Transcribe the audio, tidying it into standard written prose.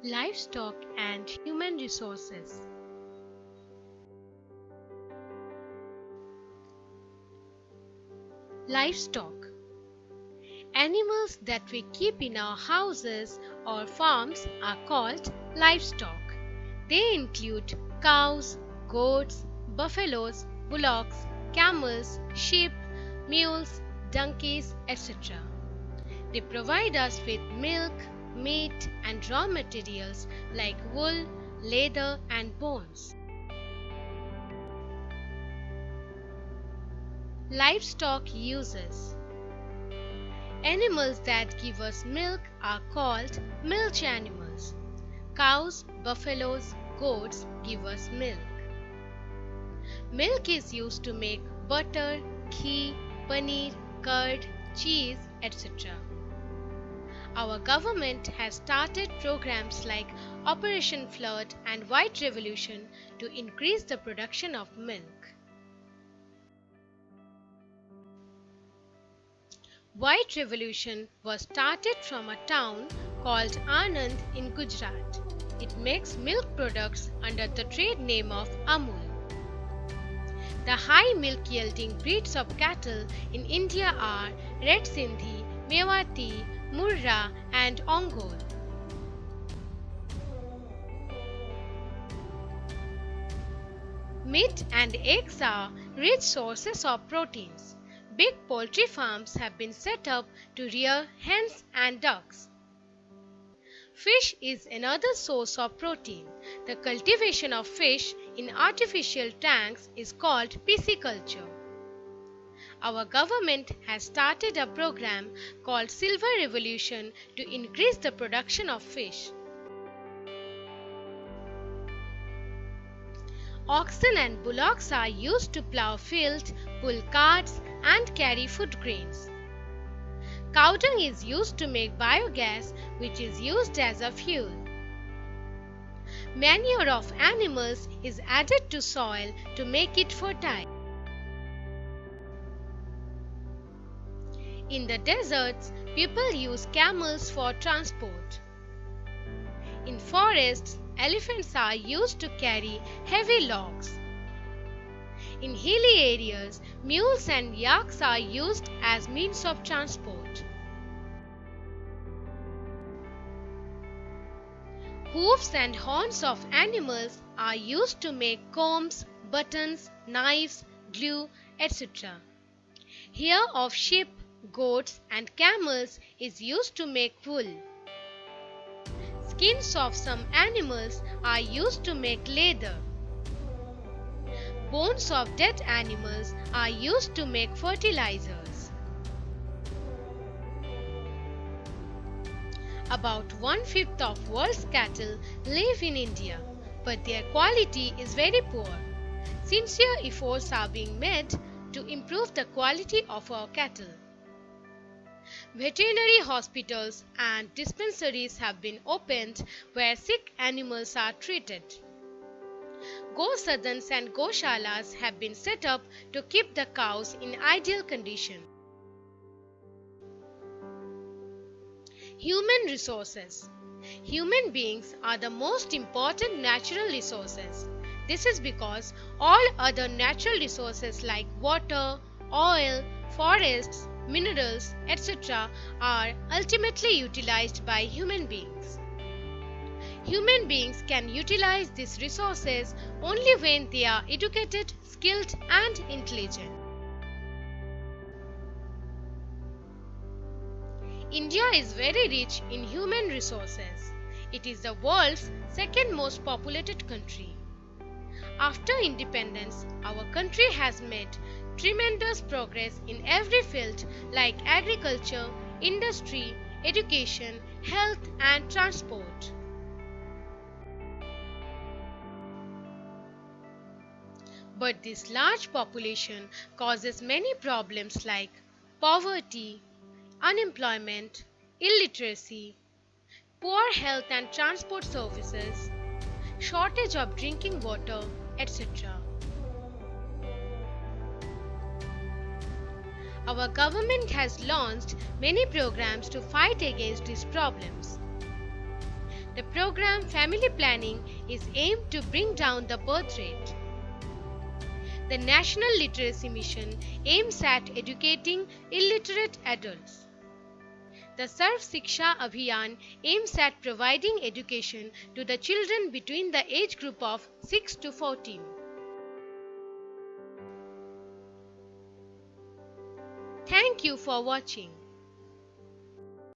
Livestock and human resources. Livestock. Animals that we keep in our houses or farms are called livestock. They include cows, goats, buffaloes, bullocks, camels, sheep, mules, donkeys, etc. They provide us with milk, meat, and raw materials like wool, leather, and bones. Livestock uses. Animals that give us milk are called milch animals. Cows, buffaloes, goats give us milk. Milk is used to make butter, ghee, paneer, curd, cheese, etc. Our government has started programs like Operation Flood and White Revolution to increase the production of milk. White Revolution was started from a town called Anand in Gujarat. It makes milk products under the trade name of Amul. The high milk yielding breeds of cattle in India are Red Sindhi, Mewati, Murra, and Ongole. Meat and eggs are rich sources of proteins. Big poultry farms have been set up to rear hens and ducks. Fish is another source of protein. The cultivation of fish in artificial tanks is called pisciculture. Our government has started a program called Silver Revolution to increase the production of fish. Oxen and bullocks are used to plow fields, pull carts, and carry food grains. Cow dung is used to make biogas, which is used as a fuel. Manure of animals is added to soil to make it fertile. In the deserts, people use camels for transport. In forests, elephants are used to carry heavy logs. In hilly areas, mules and yaks are used as means of transport. Hoofs and horns of animals are used to make combs, buttons, knives, glue, etc. Hair of sheep, goats, and camels is used to make wool. Skins of some animals are used to make leather. Bones of dead animals are used to make fertilizers. About 1/5 of world's cattle live in India, but their quality is very poor. Sincere efforts are being made to improve the quality of our cattle. Veterinary hospitals and dispensaries have been opened where sick animals are treated. Go-sadans and goshalas have been set up to keep the cows in ideal condition. Human resources. Human beings are the most important natural resources. This is because all other natural resources like water, oil, forests, minerals, etc. are ultimately utilized by human beings. Human beings can utilize these resources only when they are educated, skilled, and intelligent. India is very rich in human resources. It is the world's second most populated country. After independence, our country has made tremendous progress in every field like agriculture, industry, education, health, and transport. But this large population causes many problems like poverty, unemployment, illiteracy, poor health and transport services, shortage of drinking water, etc. Our government has launched many programs to fight against these problems. The program Family Planning is aimed to bring down the birth rate. The National Literacy Mission aims at educating illiterate adults. The Sarv Shiksha Abhiyan aims at providing education to the children between the age group of 6 to 14. Thank you for watching.